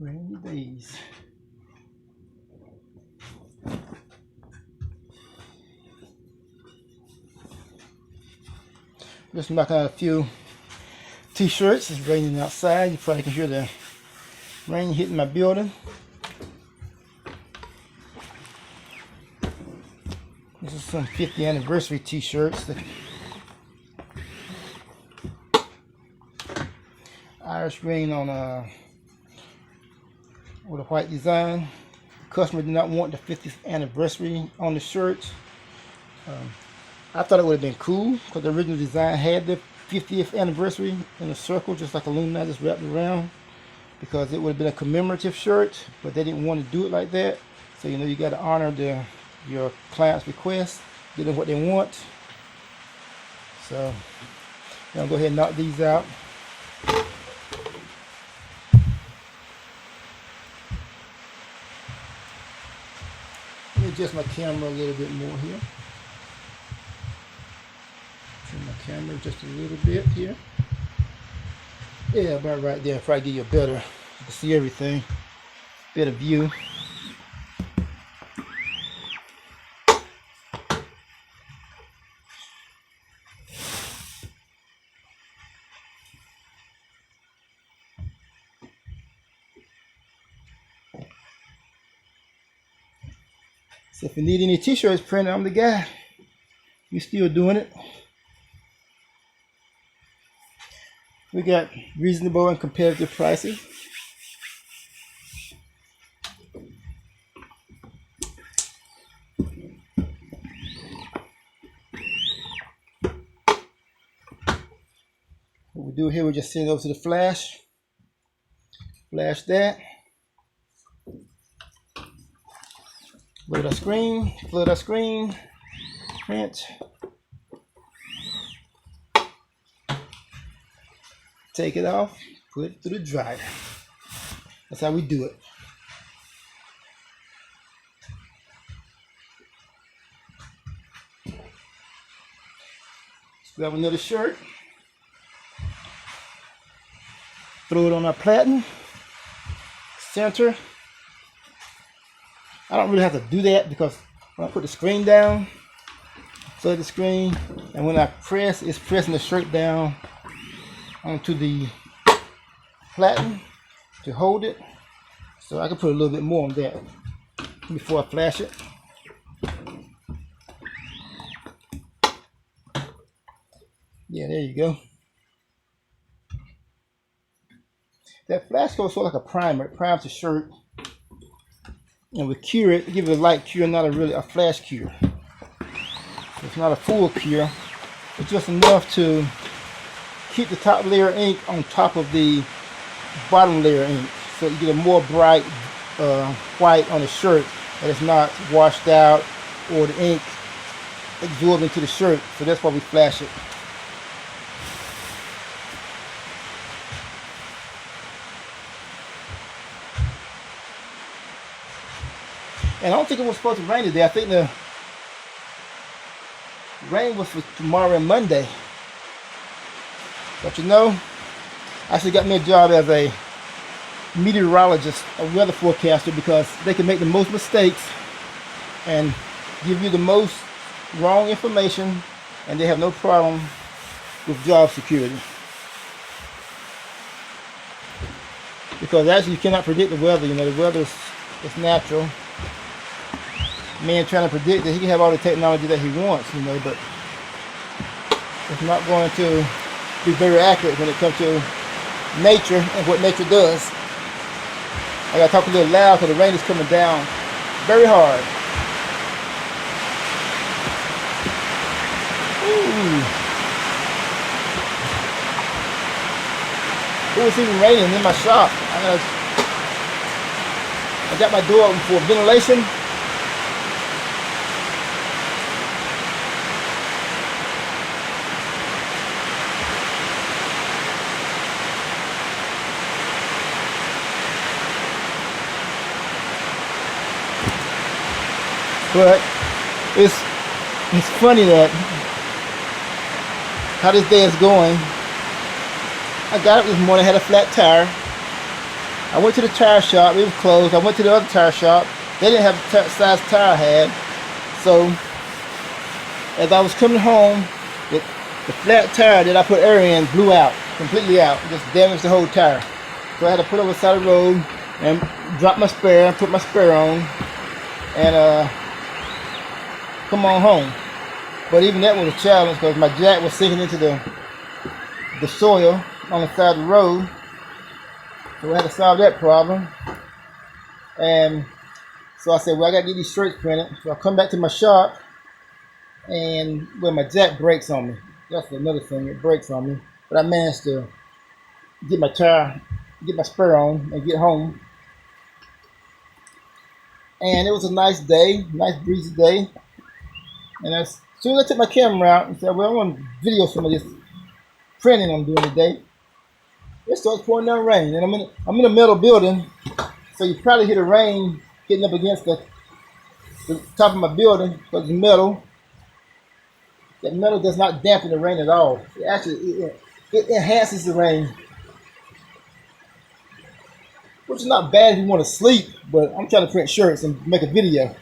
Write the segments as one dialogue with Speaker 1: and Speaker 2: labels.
Speaker 1: Rainy days. Just knocking out a few t-shirts. It's raining outside. You probably can hear the rain hitting my building. This is some 50th anniversary t-shirts. Irish green on with a white design. The customer did not want the 50th anniversary on the shirt. I thought it would have been cool because the original design had the 50th anniversary in a circle, just like aluminum just wrapped around, because it would have been a commemorative shirt, but they didn't want to do it like that. So you know, you got to honor your client's request, give them what they want. So I'm gonna go ahead and knock these out. Let me adjust my camera a little bit more here. Turn my camera just a little bit here. Yeah, about right there. Probably give you a better, you can see everything, better view. So if you need any t-shirts printed, I'm the guy. We're still doing it. We got reasonable and competitive pricing. What we do here, we just send it over to the flash. Flash that. Load our screen, flood our screen, print. Take it off, put it through the dryer. That's how we do it. Let's grab another shirt. Throw it on our platen. Center. I don't really have to do that because when I put the screen down, flood the screen, and when I press, it's pressing the shirt down onto the platen to hold it. So I can put a little bit more on that before I flash it. Yeah, there you go. That flash goes sort of like a primer. It primes the shirt, and we cure it, give it a light cure, not a flash cure. It's not a full cure, it's just enough to keep the top layer ink on top of the bottom layer ink, so you get a more bright white on the shirt, and it's not washed out or the ink absorbed into the shirt. So that's why we flash it. And I don't think it was supposed to rain today. I think the rain was for tomorrow and Monday. But you know, I actually got me a job as a meteorologist, a weather forecaster, because they can make the most mistakes and give you the most wrong information, and they have no problem with job security. Because actually you cannot predict the weather. You know, the weather is natural. Man trying to predict that he can have all the technology that he wants, you know, but it's not going to be very accurate when it comes to nature and what nature does. I gotta talk a little loud because the rain is coming down very hard. Ooh, it's even raining in my shop. I got my door open for ventilation. But it's funny that how this day is going. I got up this morning, had a flat tire. I went to the tire shop. It was closed. I went to the other tire shop. They didn't have the size tire I had. So as I was coming home, the flat tire that I put air in blew out, completely out. Just damaged the whole tire. So I had to put it over the side of the road and drop my spare, put my spare on, and come on home. But even that was a challenge because my jack was sinking into the soil on the side of the road. So I had to solve that problem. And so I said, well, I got to get these shirts printed. So I come back to my shop, and well, my jack breaks on me. That's another thing, it breaks on me. But I managed to get my tire, get my spur on, and get home. And it was a nice day, nice breezy day. And as soon as I took my camera out and said, well, I want to video some of this printing I'm doing today, it starts pouring down rain. And I'm in a metal building, so you probably hear the rain hitting up against the top of my building because it's metal. That metal does not dampen the rain at all. It actually it enhances the rain, which is not bad if you want to sleep, but I'm trying to print shirts and make a video.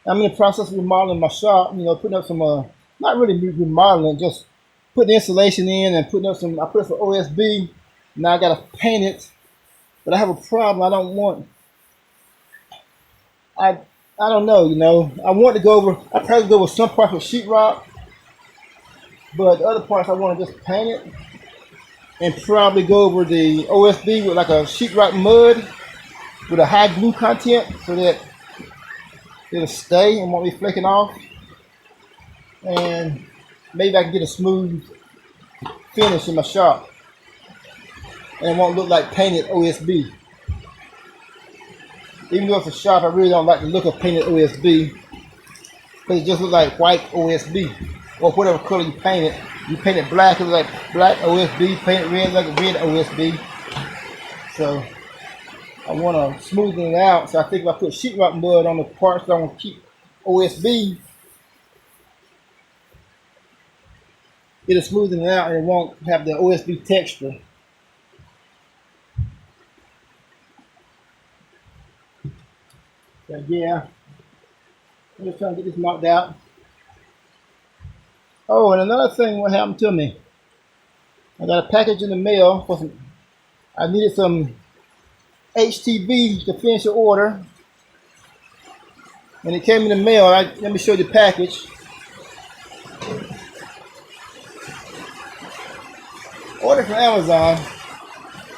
Speaker 1: I'm in the process of remodeling my shop, putting up some, not really remodeling, just putting insulation in and putting up some, I put up some OSB. Now I got to paint it, but I have a problem. I don't want, I don't know, I want to go over, I probably go with some parts with sheetrock, but the other parts I want to just paint it and probably go over the OSB with like a sheetrock mud with a high glue content so that it'll stay and won't be flaking off, and maybe I can get a smooth finish in my shop and it won't look like painted OSB. Even though it's a shop, I really don't like the look of painted OSB because it just looks like white OSB or whatever color you paint it. You paint it black, it looks like black OSB. Paint it red, like a red OSB. So I want to smoothen it out. So I think if I put sheetrock mud on the parts that I want to keep OSB, it'll smoothen it out and it won't have the OSB texture. So yeah, I'm just trying to get this knocked out. Oh, and another thing, what happened to me? I got a package in the mail for some. I needed some HTV to finish the order, and it came in the mail. Let me show you the package. Ordered from Amazon,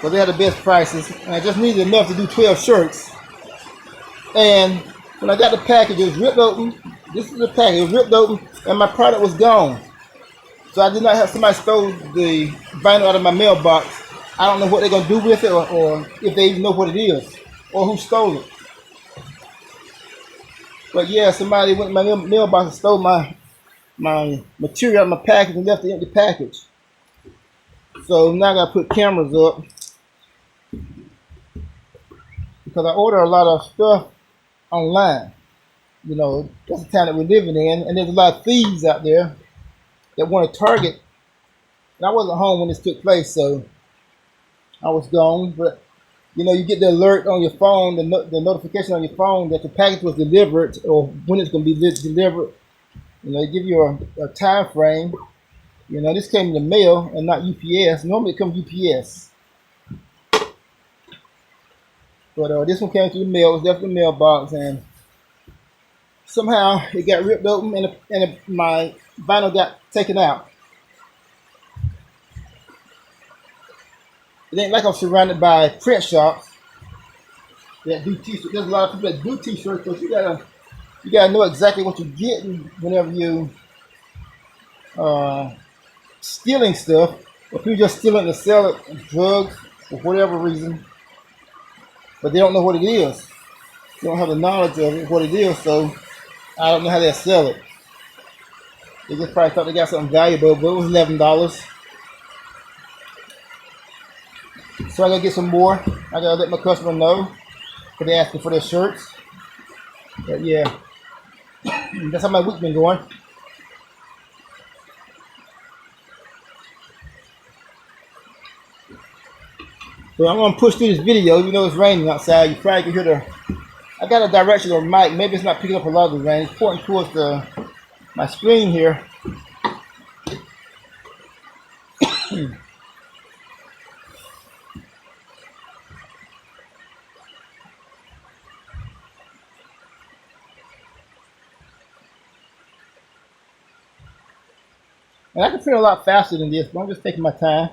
Speaker 1: but they had the best prices, and I just needed enough to do 12 shirts. And when I got the package, it was ripped open. This is the package. It was ripped open, and my product was gone. So I did not have somebody stole the vinyl out of my mailbox. I don't know what they're gonna do with it, or if they even know what it is, or who stole it. But yeah, somebody went in my mailbox and stole my material out of my package and left the empty package. So now I gotta put cameras up because I order a lot of stuff online. That's the time that we're living in, and there's a lot of thieves out there that want to target. And I wasn't home when this took place, so I was gone. But you get the alert on your phone, the notification on your phone that the package was delivered or when it's going to be delivered. They give you a time frame. This came in the mail and not UPS. Normally it comes UPS, but this one came through the mail. It was left in the mailbox, and somehow it got ripped open, and my vinyl got taken out. It ain't like I'm surrounded by print shops that do t-shirts. There's a lot of people that do t-shirts, but you gotta know exactly what you're getting whenever you stealing stuff. If you just stealing to sell it, drugs for whatever reason, but they don't know what it is. They don't have the knowledge of it, what it is, so I don't know how they sell it. They just probably thought they got something valuable, but it was $11. So I gotta get some more. I gotta let my customer know, because they asking for their shirts. But yeah, that's how my week's been going. So I'm gonna push through this video, even though it's raining outside. You probably can hear the. I got a directional mic. Maybe it's not picking up a lot of the rain. It's pointing towards my screen here. And I can print a lot faster than this, but I'm just taking my time.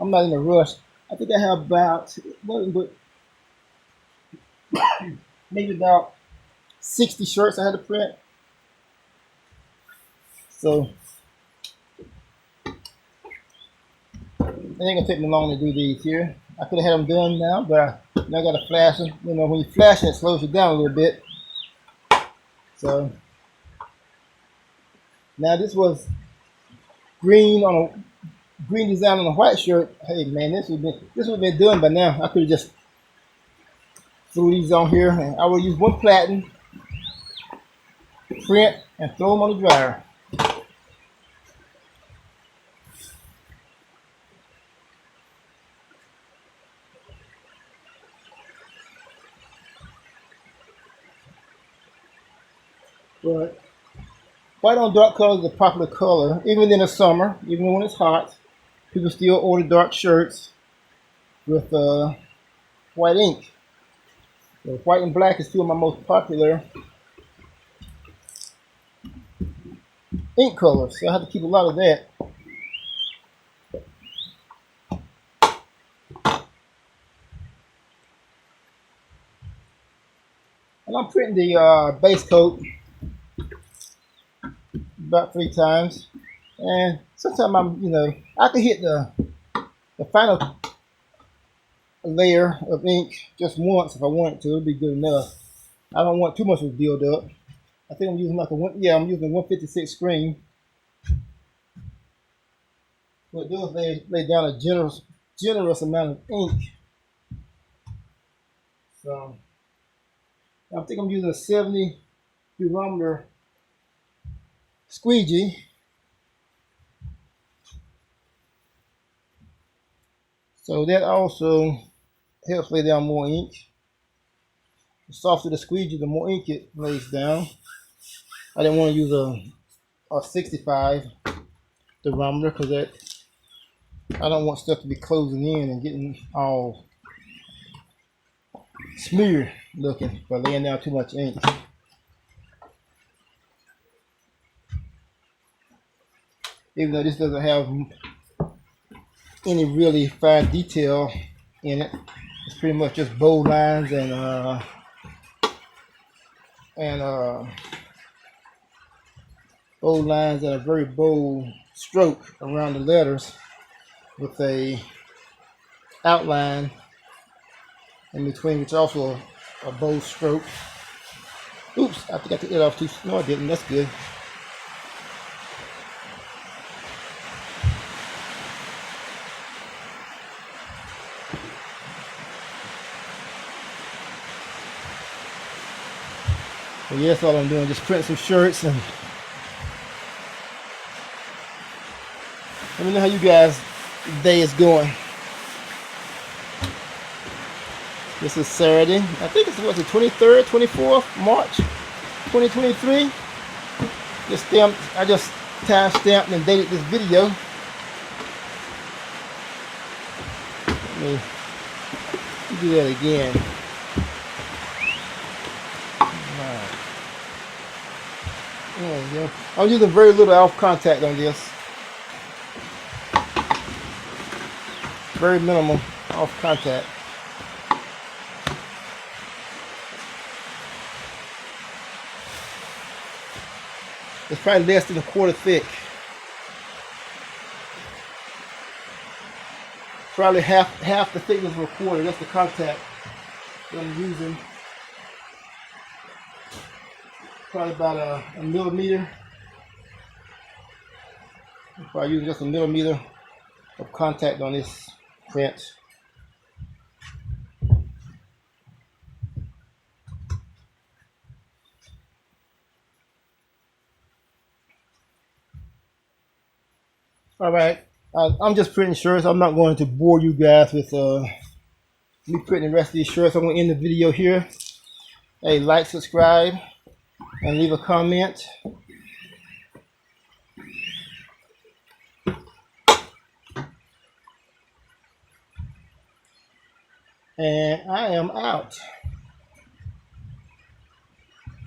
Speaker 1: I'm not in a rush. I think I have about maybe about 60 shirts I had to print. So it ain't gonna take me long to do these here. I could have had them done now, but I gotta flash them. You know, when you flash it, it slows you down a little bit. So now this was green design on a white shirt. Hey man, this would have been done by now. I could have just threw these on here, and I will use one platen, print, and throw them on the dryer. But white on dark color is a popular color, even in the summer, even when it's hot. People still order dark shirts with white ink. So white and black is two of my most popular ink colors, so I have to keep a lot of that. And I'm printing the base coat about 3 times, and sometimes I can hit the final layer of ink just once if I want it to. It'll be good enough. I don't want too much of a build up. I think I'm using I'm using a 156 screen. What it does lay down a generous amount of ink. So I think I'm using a 70 durometer squeegee. So that also helps lay down more ink. The softer the squeegee, the more ink it lays down. I didn't want to use a 65 durometer because I don't want stuff to be closing in and getting all smeared looking by laying down too much ink. Even though this doesn't have any really fine detail in it, it's pretty much just bold lines and bold lines and a very bold stroke around the letters with a outline in between, which is also a bold stroke. Oops, I think I took it off too. No, I didn't. That's good. So yeah, that's all I'm doing. Just print some shirts and let me know how you guys' day is going. This is Saturday. I think it's the 23rd, 24th March, 2023. I just time stamped and dated this video. Let me do that again. Yeah. I'm using very little off contact on this. Very minimal off contact. It's probably less than a quarter thick. Probably half the thickness of a quarter. That's the contact that I'm using. Probably about a millimeter. I'm probably using just a millimeter of contact on this print. All right, I'm just printing shirts. I'm not going to bore you guys with me printing the rest of these shirts. I'm going to end the video here. Hey, like, subscribe, and leave a comment. And I am out.